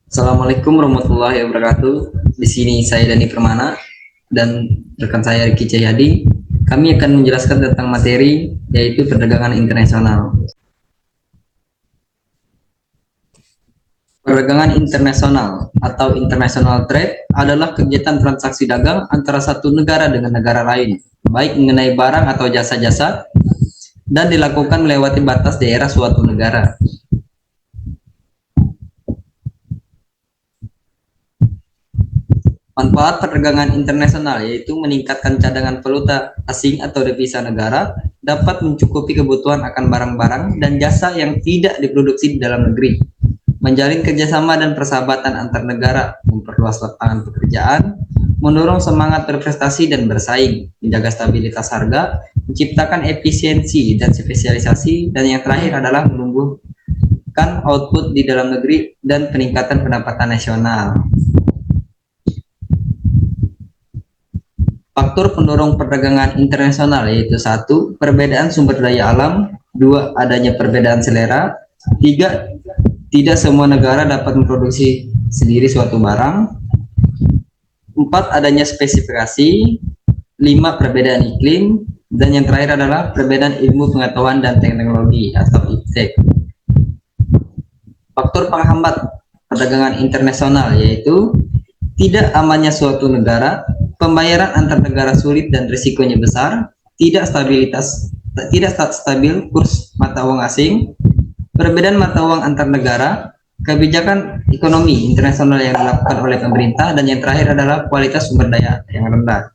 Assalamualaikum warahmatullahi wabarakatuh. Di sini saya Dani Permana dan rekan saya Riki Cahyadi. Kami akan menjelaskan tentang materi yaitu perdagangan internasional. Perdagangan internasional atau international trade adalah kegiatan transaksi dagang antara satu negara dengan negara lain, baik mengenai barang atau jasa-jasa dan dilakukan melewati batas daerah suatu negara. Manfaat perdagangan internasional yaitu meningkatkan cadangan valuta asing atau devisa negara, dapat mencukupi kebutuhan akan barang-barang dan jasa yang tidak diproduksi di dalam negeri, menjalin kerjasama dan persahabatan antar negara, memperluas lapangan pekerjaan, mendorong semangat berprestasi dan bersaing, menjaga stabilitas harga, menciptakan efisiensi dan spesialisasi, dan yang terakhir adalah menumbuhkan output di dalam negeri dan peningkatan pendapatan nasional. Faktor pendorong perdagangan internasional yaitu satu, perbedaan sumber daya alam, dua, adanya perbedaan selera, tiga, tidak semua negara dapat memproduksi sendiri suatu barang, empat, adanya spesifikasi, lima, perbedaan iklim, dan yang terakhir adalah perbedaan ilmu pengetahuan dan teknologi atau iptek. Faktor penghambat perdagangan internasional yaitu tidak amannya suatu negara, pembayaran antar negara sulit dan risikonya besar, tidak stabil kurs mata uang asing, perbedaan mata uang antar negara, kebijakan ekonomi internasional yang dilakukan oleh pemerintah, dan yang terakhir adalah kualitas sumber daya yang rendah.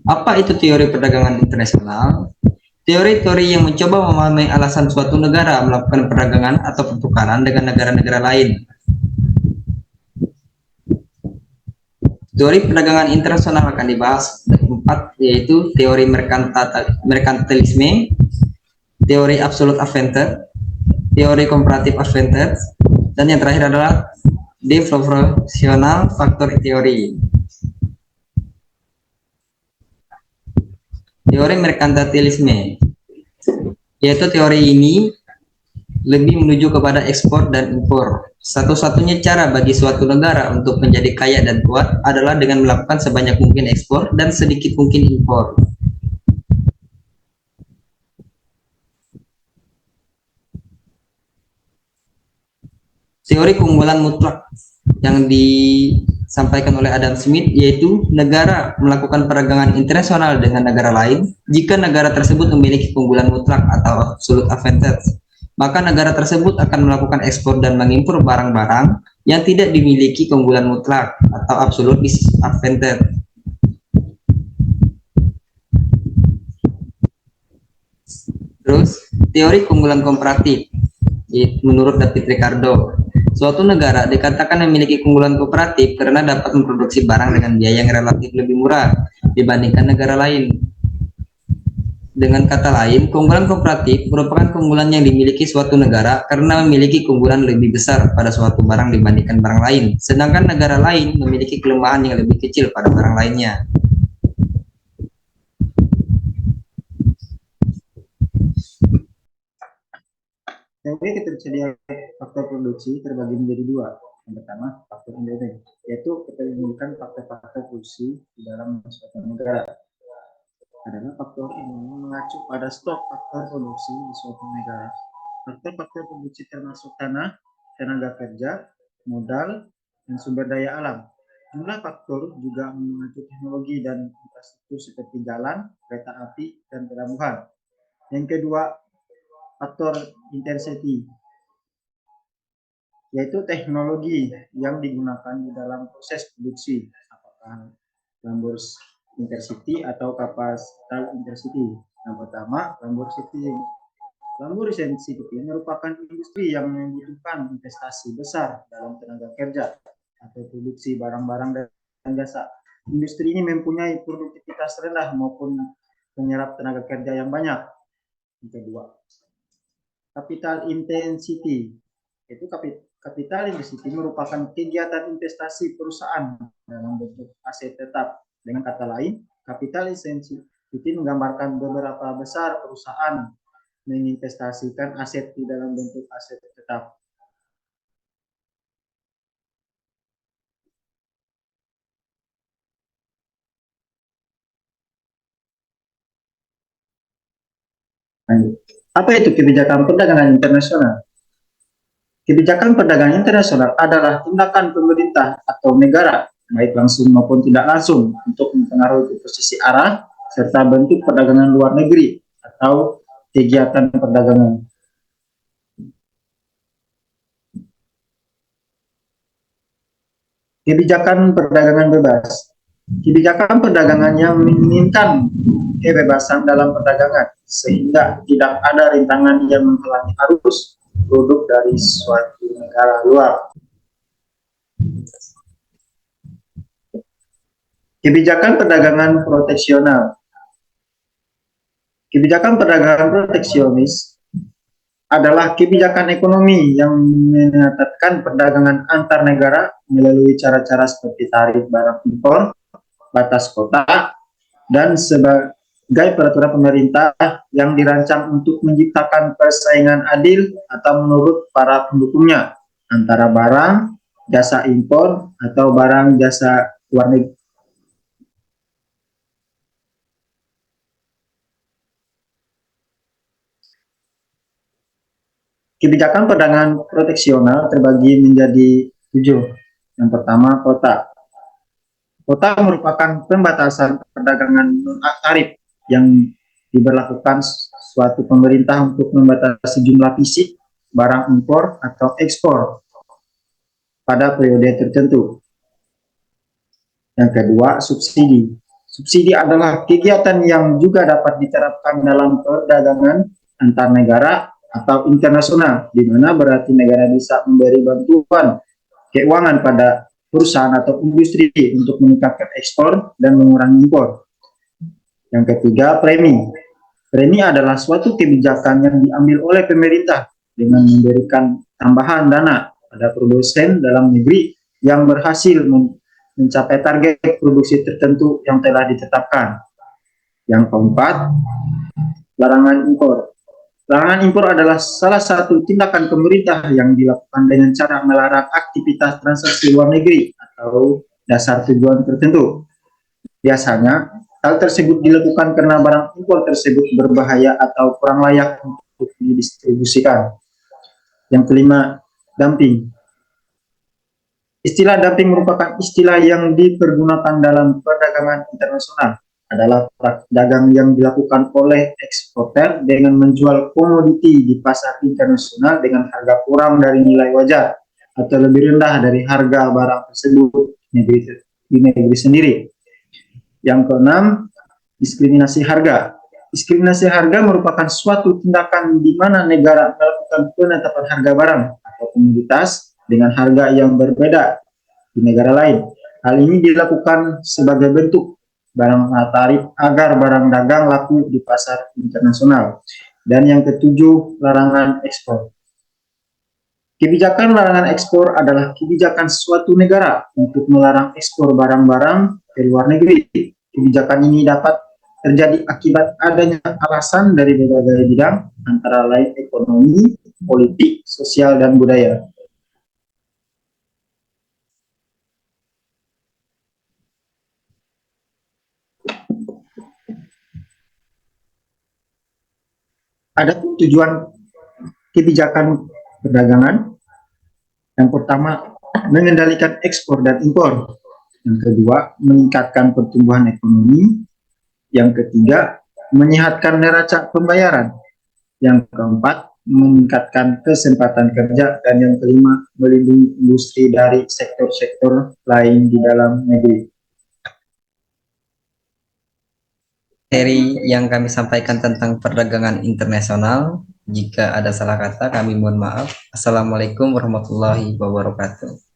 Apa itu teori perdagangan internasional? Teori-teori yang mencoba memahami alasan suatu negara melakukan perdagangan atau pertukaran dengan negara-negara lain. Teori perdagangan internasional akan dibahas empat, yaitu teori merkantilisme, teori absolute advantage, teori comparative advantage, dan yang terakhir adalah deflational factor teori. Teori merkantilisme, yaitu teori ini lebih menuju kepada ekspor dan impor. Satu-satunya cara bagi suatu negara untuk menjadi kaya dan kuat adalah dengan melakukan sebanyak mungkin ekspor dan sedikit mungkin impor. Teori keunggulan mutlak yang disampaikan oleh Adam Smith yaitu negara melakukan perdagangan internasional dengan negara lain jika negara tersebut memiliki keunggulan mutlak atau absolute advantage, maka negara tersebut akan melakukan ekspor dan mengimpor barang-barang yang tidak dimiliki keunggulan mutlak atau absolute disadvantage. Terus, teori keunggulan komparatif menurut David Ricardo, suatu negara dikatakan memiliki keunggulan kooperatif karena dapat memproduksi barang dengan biaya yang relatif lebih murah dibandingkan negara lain. Dengan kata lain, keunggulan kooperatif merupakan keunggulan yang dimiliki suatu negara karena memiliki keunggulan lebih besar pada suatu barang dibandingkan barang lain, sedangkan negara lain memiliki kelemahan yang lebih kecil pada barang lainnya. Teori ketersediaan faktor produksi terbagi menjadi dua. Yang pertama, faktor endogenen, yaitu keterlibatan faktor-faktor produksi di dalam suatu negara. Adalah faktor ini mengacu pada stok faktor produksi di suatu negara. Faktor-faktor produksi termasuk tanah, tenaga kerja, modal, dan sumber daya alam. Jumlah faktor juga mengacu teknologi dan infrastruktur seperti jalan, kereta api, dan pelabuhan. Yang kedua, faktor intensity, yaitu teknologi yang digunakan di dalam proses produksi, apakah lambur intercity atau kapasitas intercity. Yang pertama, lambur city. Lambur city merupakan industri yang membutuhkan investasi besar dalam tenaga kerja atau produksi barang-barang dan jasa. Industri ini mempunyai produktivitas rendah maupun menyerap tenaga kerja yang banyak. Yang kedua, capital intensity, yaitu capital intensity merupakan kegiatan investasi perusahaan dalam bentuk aset tetap. Dengan kata lain, capital intensity menggambarkan beberapa besar perusahaan menginvestasikan aset di dalam bentuk aset tetap. Lanjut. Apa itu kebijakan perdagangan internasional? Kebijakan perdagangan internasional adalah tindakan pemerintah atau negara, baik langsung maupun tidak langsung, untuk mempengaruhi posisi arah serta bentuk perdagangan luar negeri atau kegiatan perdagangan. Kebijakan perdagangan bebas. Kebijakan perdagangan yang menginginkan kebebasan dalam perdagangan sehingga tidak ada rintangan yang menghalangi arus produk dari suatu negara luar. Kebijakan perdagangan proteksional. Kebijakan perdagangan proteksionis adalah kebijakan ekonomi yang menetapkan perdagangan antar negara melalui cara-cara seperti tarif barang impor, batas kota, dan sebagai peraturan pemerintah yang dirancang untuk menciptakan persaingan adil atau menurut para pendukungnya antara barang, jasa impor, atau barang jasa luar negeri. Kebijakan perdagangan proteksional terbagi menjadi 7. Yang pertama, kota. Kota merupakan pembatasan perdagangan non-tarif yang diberlakukan suatu pemerintah untuk membatasi jumlah fisik barang impor atau ekspor pada periode tertentu. Yang kedua, subsidi. Subsidi adalah kegiatan yang juga dapat diterapkan dalam perdagangan antar negara atau internasional, di mana berarti negara bisa memberi bantuan keuangan pada perusahaan atau industri untuk meningkatkan ekspor dan mengurangi impor. Yang ketiga, premi. Premi adalah suatu kebijakan yang diambil oleh pemerintah dengan memberikan tambahan dana pada produsen dalam negeri yang berhasil mencapai target produksi tertentu yang telah ditetapkan. Yang keempat, larangan impor. Larangan impor adalah salah satu tindakan pemerintah yang dilakukan dengan cara melarang aktivitas transaksi luar negeri atau dasar tujuan tertentu. Biasanya, hal tersebut dilakukan karena barang impor tersebut berbahaya atau kurang layak untuk didistribusikan. Yang kelima, dumping. Istilah dumping merupakan istilah yang dipergunakan dalam perdagangan internasional. Adalah dagang yang dilakukan oleh eksporter dengan menjual komoditi di pasar internasional dengan harga kurang dari nilai wajar atau lebih rendah dari harga barang tersebut di negeri sendiri. Yang keenam, diskriminasi harga. Diskriminasi harga merupakan suatu tindakan di mana negara melakukan penetapan harga barang atau komoditas dengan harga yang berbeda di negara lain. Hal ini dilakukan sebagai bentuk barang tarif agar barang dagang laku di pasar internasional. Dan yang ketujuh, larangan ekspor. Kebijakan larangan ekspor adalah kebijakan suatu negara untuk melarang ekspor barang-barang ke luar negeri. Kebijakan ini dapat terjadi akibat adanya alasan dari berbagai bidang, antara lain ekonomi, politik, sosial, dan budaya. Adapun tujuan kebijakan perdagangan, yang pertama, mengendalikan ekspor dan impor. Yang kedua, meningkatkan pertumbuhan ekonomi. Yang ketiga, menyehatkan neraca pembayaran. Yang keempat, meningkatkan kesempatan kerja. Dan yang kelima, melindungi industri dari sektor-sektor lain di dalam negeri. Materi yang kami sampaikan tentang perdagangan internasional. Jika ada salah kata, kami mohon maaf. Assalamualaikum warahmatullahi wabarakatuh.